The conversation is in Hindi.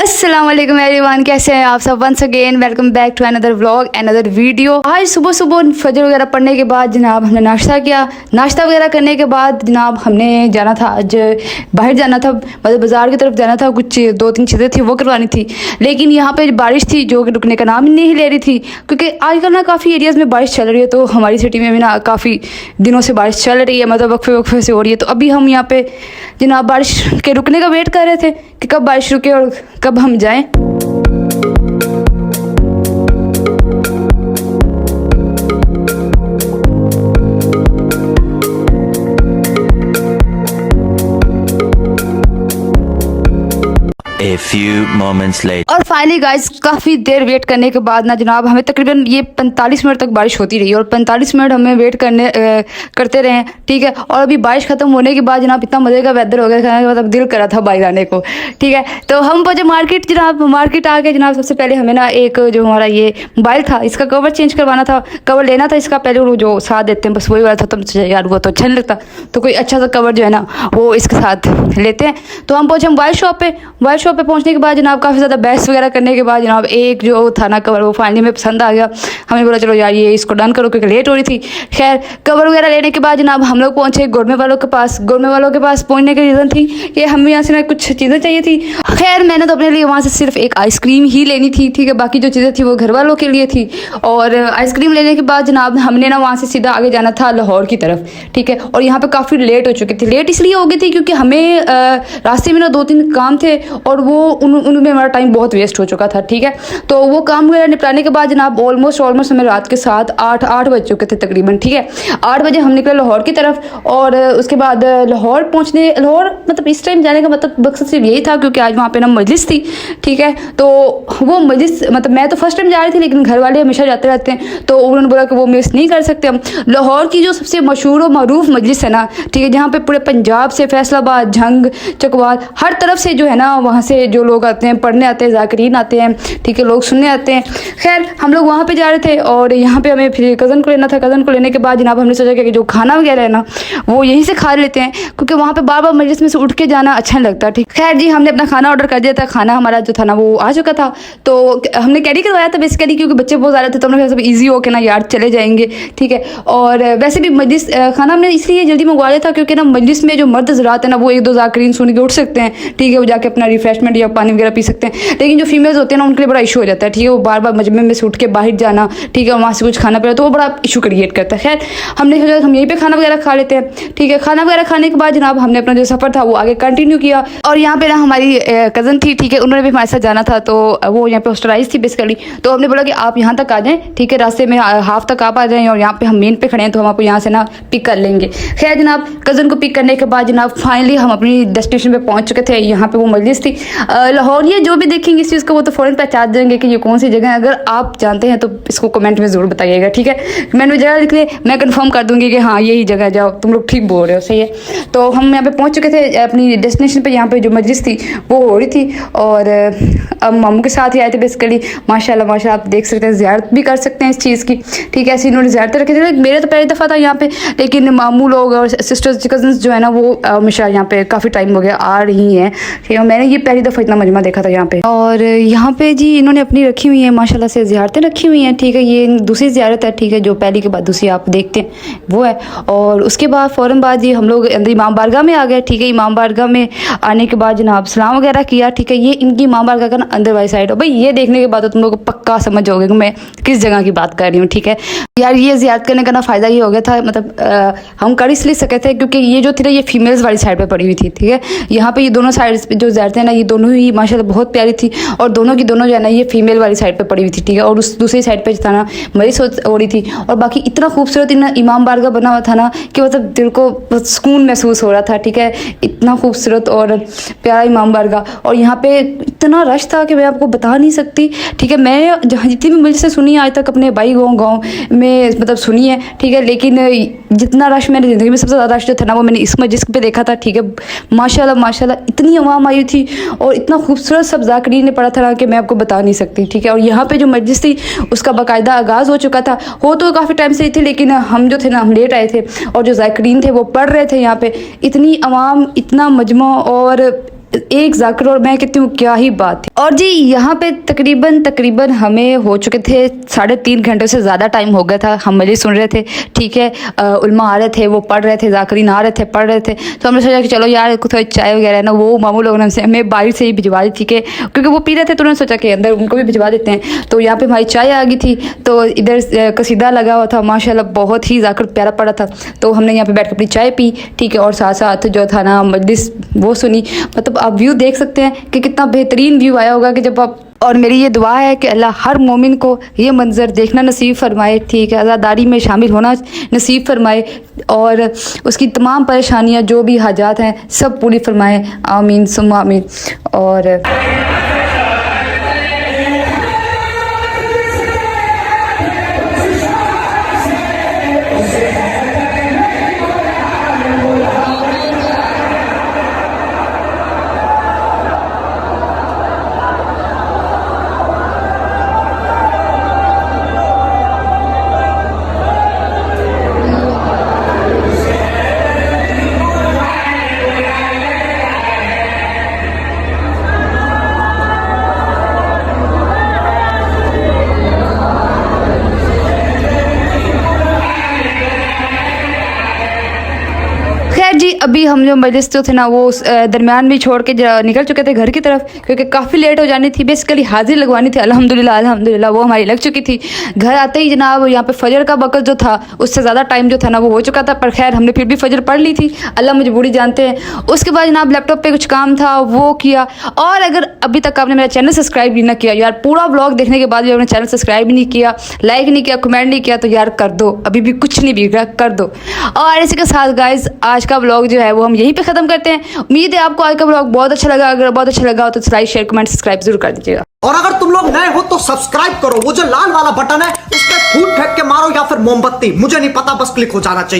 अस्सलाम वालेकुम एवरीवन, कैसे हैं आप सब। Once again welcome back to another vlog, another video. आज सुबह सुबह फजर वगैरह पढ़ने के बाद जनाब हमने नाश्ता किया। नाश्ता वगैरह करने के बाद जनाब हमने जाना था, आज बाहर जाना था, मतलब बाज़ार की तरफ जाना था। कुछ 2-3 चीज़ें थी वो करवानी थी, लेकिन यहाँ पे बारिश थी जो कि रुकने का नाम ही नहीं ले रही थी, क्योंकि आजकल ना काफ़ी एरियाज़ में बारिश चल रही है। तो हमारी सिटी में भी ना काफ़ी दिनों से बारिश चल रही है, मतलब वक्फे वक्फे से हो रही है। तो अभी हम यहाँ पे जनाब बारिश के रुकने का वेट कर रहे थे कि कब बारिश रुके और कब हम जाएं। A few moments later. और फाइनली गाइस काफ़ी देर वेट करने के बाद ना जनाब हमें तकरीबन ये 45 मिनट तक बारिश होती रही और 45 मिनट हमें वेट करते रहे, ठीक है। और अभी बारिश ख़त्म होने के बाद जनाब इतना मज़े का वेदर हो गया, मतलब दिल करा था बाहर आने को, ठीक है। तो हम पहुँचे मार्केट। जनाब मार्केट आ गए जनाब। सबसे पहले हमें ना एक जो हमारा ये मोबाइल था इसका कवर चेंज करवाना था, कवर लेना था इसका। पहले वो जो साथ देते हैं बस वही वाला था, तो यार वो तो अच्छा नहीं लगता, तो कोई अच्छा सा कवर जो है ना वो इसके साथ लेते हैं। तो हम पहुँचे मोबाइल शॉप पे। मोबाइल शॉप पे पहुंचने के बाद जनाब काफ़ी ज़्यादा बहस वगैरह करने के बाद जनाब एक जो था ना कवर वो फाइनली में पसंद आ गया। हमने बोला चलो यार ये इसको डन करो क्योंकि लेट हो रही थी। खैर कवर वगैरह लेने के बाद जनाब हम लोग पहुंचे गोरमे वालों के पास। गोरमे वालों के पास पहुंचने की रीज़न थी कि हमें यहाँ से ना कुछ चीज़ें चाहिए थी। खैर मैंने तो अपने लिए वहाँ से सिर्फ एक आइसक्रीम ही लेनी थी, ठीक है। बाकी जो चीज़ें थी वो घर वालों के लिए थी। और आइसक्रीम लेने के बाद जनाब हमने ना वहाँ से सीधा आगे जाना था लाहौर की तरफ, ठीक है। और यहाँ पर काफ़ी लेट हो चुकी थी। लेट इसलिए हो गई थी क्योंकि हमें रास्ते में ना 2-3 काम थे और वो उनमें हमारा टाइम बहुत वेस्ट हो चुका था, ठीक है। तो वो काम वगैरह निपटाने के बाद जनाब ऑलमोस्ट हमें रात के 7-8 बज चुके थे तकरीबन, ठीक है। 8 बजे हम निकले लाहौर की तरफ। और उसके बाद लाहौर मतलब इस टाइम जाने का मतलब मकसद सिर्फ यही था क्योंकि आज वहाँ पे ना मजलिस थी, ठीक है। तो वो मजलिस मतलब मैं तो फर्स्ट टाइम जा रही थी, लेकिन घर वाले हमेशा जाते रहते हैं, तो उन्होंने बोला कि वो मिस नहीं कर सकते हम। लाहौर की जो सबसे मशहूर और मरूफ मजलिस है ना, ठीक है, जहाँ पे पूरे पंजाब से फैसलाबाद, झंग, चकवाल, हर तरफ से जो है ना वहाँ से जो लोग आते हैं, पढ़ने आते हैं, ज़ाकिरीन आते हैं, ठीक है, लोग सुनने आते हैं। खैर हम लोग वहाँ पे जा रहे थे और यहाँ पे हमें फिर कज़न को लेना था। कज़न को लेने के बाद जनाब हमने सोचा कि जो खाना वगैरह है ना वो यहीं से खा लेते हैं, क्योंकि वहाँ पे बार बार मजलिस में से उठ के जाना अच्छा नहीं लगता, ठीक। खैर जी हमने अपना खाना ऑर्डर कर दिया था। खाना हमारा जो था ना वो आ चुका था, तो हमने कैरी करवाया था बेसिकली क्योंकि बच्चे बहुत ज़्यादा थे, तो हमने सब ईजी हो के ना यार चले जाएंगे, ठीक है। और वैसे भी मजलिस खाना हमने इसलिए जल्दी मंगवा लिया था क्योंकि ना मजलिस में जो मर्द हज़रात है ना वो 1-2 ज़ाकिरीन सुन के उठ सकते हैं, ठीक है, वो जाके अपना रिफ्रेशमेंट या पानी वगैरह पी सकते हैं। लेकिन जो फीमेल्स होते हैं ना उनके लिए बड़ा इशू हो जाता है, ठीक है, वो बार बार मजमे में से उठ के बाहर जाना, ठीक है, वहाँ से कुछ खाना पड़ा तो वो बड़ा इशू क्रिएट करता है। खैर हमने सोचा हम यहीं पे खाना वगैरह खा लेते हैं, ठीक है। खाना वगैरह खाने के बाद जनाब हमने अपना जो सफ़र था वो आगे कंटिन्यू किया। और यहाँ पे ना हमारी कज़न थी, ठीक है, उन्होंने भी हमारे साथ जाना था, तो वो यहाँ पे हॉस्टलाइज थी बेसिकली। तो हमने बोला कि आप यहाँ तक आ जाएँ, ठीक है, रास्ते में हाफ तक आप आ जाएँ और यहाँ पे हम मेन पे खड़े हैं तो हम आपको यहाँ से ना पिक कर लेंगे। खैर जनाब कज़न को पिक करने के बाद जनाब फाइनली हम अपनी डेस्टिनेशन पे पहुँच चुके थे। यहाँ पे वो मजलिस थी लाहौर। ये जो भी देखेंगे इस चीज़ को वो तो फ़ौरन पहचान देंगे कि ये कौन सी जगह है। अगर आप जानते हैं तो इसको कमेंट में ज़रूर बताइएगा, ठीक है। कमेंट में जगह लिख ले, मैं कंफर्म कर दूंगी कि हाँ यही जगह, जाओ तुम लोग ठीक बोल रहे हो, सही है। तो हम यहाँ पे पहुँच चुके थे अपनी डेस्टिनेशन पे। यहाँ पे जो मजलिस थी वो हो रही थी और अब मामू के साथ ही आए थे बेसिकली। माशाल्लाह माशाल्लाह आप देख सकते हैं, ज़ियारत भी कर सकते हैं इस चीज़ की, ठीक है। ऐसे इन्होंने ज़ियारत रखी थी। मेरे तो पहली दफ़ा था यहाँ पे, लेकिन मामू लोग और सिस्टर्स कज़न्स जो है ना वो हमेशा यहाँ पे काफ़ी टाइम हो गया आ रही हैं, ठीक है। मैंने ये पहली दफ़ा इतना मजमा देखा था यहाँ पे। और यहाँ पे जी इन्होंने अपनी रखी हुई है माशाल्लाह से ज़ियारतें रखी हुई हैं, ठीक है। ये दूसरी ज़ियारत है, ठीक है, जो पहली के बाद दूसरी आप देखते हैं वो है। और उसके बाद फ़ौरन बाद जी हम लोग अंदर इमाम बारगाह में आ गए, ठीक है। इमाम बारगाह में आने के बाद जनाब सलाम वगैरह किया, ठीक है। ये इनकी इमाम बारगाह का ना अंदर वाली साइड है। भाई ये देखने के बाद तो तुम लोग पक्का समझ जाओगे कि मैं किस जगह की बात कर रही हूँ, ठीक है। यार ये ज़ियारत करने का ना फ़ायदा ये हो गया था, मतलब हम कर इसलिए सके थे क्योंकि ये जो थी ना ये फीमेल्स वाली साइड पर पड़ी हुई थी, ठीक है। यहाँ पे ये दोनों साइड जो ज़ियारतें हैं ना ये दोनों ही माशाल्लाह बहुत प्यारी थी और दोनों की दोनों जो है ना ये फीमेल वाली साइड पर पड़ी हुई थी, ठीक है। और उस दूसरी साइड पर था ना मजलिस हो रही थी। और बाकी इतना खूबसूरत इमाम बारगाह बना हुआ था ना कि मतलब दिल को सुकून महसूस हो रहा था, ठीक है। इतना खूबसूरत और प्यारा इमाम बारगाह। और यहाँ पे इतना रश था कि मैं आपको बता नहीं सकती, ठीक है। मैं जहाँ जितनी भी मजलिसें सुनी आज तक अपने भाई गाँव में मतलब सुनी है, ठीक है, लेकिन जितना रश मैंने ज़िंदगी में सबसे ज़्यादा रश जो था ना वो मैंने इस मस्जिद पे देखा था, ठीक है। माशाल्लाह माशाल्लाह इतनी अवाम आई थी और इतना खूबसूरत सब ज़ाकिरीन ने पढ़ा था कि मैं आपको बता नहीं सकती, ठीक है। और यहाँ पे जो मस्जिद थी उसका बाकायदा आगाज़ हो चुका था, हो तो काफ़ी टाइम से ही थी, लेकिन हम जो थे ना हम लेट आए थे और जो ज़ाकिरीन थे वो पढ़ रहे थे। यहाँ पे इतनी अवाम, इतना मजमा और एक जाकिर और मैं कहती हूँ क्या ही बात थी। और जी यहाँ पे तकरीबन हमें हो चुके थे 3.5 घंटे से ज़्यादा टाइम हो गया था, हम मजलिस सुन रहे थे, ठीक है। उलमा आ रहे थे, वो पढ़ रहे थे, जाकिरीन आ रहे थे, पढ़ रहे थे। तो हमने सोचा कि चलो यार कुछ चाय वगैरह है ना, वो मामू लोगों ने हमसे हमें बाहर से ही भिजवा दी थी, क्योंकि वो पी रहे थे तो उन्होंने सोचा कि अंदर उनको भी भिजवा देते हैं। तो यहाँ पे हमारी चाय आ गई थी, तो इधर कसीदा लगा हुआ था, माशाल्लाह बहुत ही जाकिर प्यारा पड़ा था। तो हमने यहाँ पे बैठ कर अपनी चाय पी, ठीक है, और साथ साथ जो था ना मजलिस वो सुनी। मतलब आप व्यू देख सकते हैं कि कितना बेहतरीन व्यू आया होगा कि जब आप, और मेरी ये दुआ है कि अल्लाह हर मोमिन को ये मंज़र देखना नसीब फरमाए, ठीक है, आज़ादारी में शामिल होना नसीब फरमाए, और उसकी तमाम परेशानियाँ जो भी हाजात हैं सब पूरी फरमाए, आमीन सुम्मा आमीन। और खैर जी, अभी हम जो मजलिस जो थे ना वो दरमियान में छोड़ के निकल चुके थे घर की तरफ, क्योंकि काफ़ी लेट हो जानी थी। बेसिकली हाजिर लगवानी थी, अल्हम्दुलिल्लाह वो हमारी लग चुकी थी। घर आते ही जनाब यहाँ पे फजर का वक़्त जो था उससे ज़्यादा टाइम जो था ना वो हो चुका था, पर खैर हमने फिर भी फजर पढ़ ली थी, अल्लाह मजबूरी जानते हैं। उसके बाद जनाब लैपटॉप पर कुछ काम था वो किया। और अगर अभी तक आपने मेरा चैनल सब्सक्राइब नहीं ना किया यार, पूरा व्लॉग देखने के बाद भी आपने चैनल सब्सक्राइब नहीं किया, लाइक नहीं किया, कमेंट नहीं किया, तो यार कर दो, अभी भी कुछ नहीं बिगड़ा, कर दो। और इसी के साथ गाइज आज का व्लॉग जो है वो हम यहीं पे ख़त्म करते हैं। उम्मीद है आपको आज का व्लॉग बहुत अच्छा लगा। अगर बहुत अच्छा लगा हो तो लाइक शेयर कमेंट सब्सक्राइब जरूर कर दीजिएगा। और अगर तुम लोग नए हो तो सब्सक्राइब करो, वो जो लाल वाला बटन है उस पर फूट फेंक के मारो या फिर मोमबत्ती, मुझे नहीं पता, बस क्लिक हो जाना चाहिए।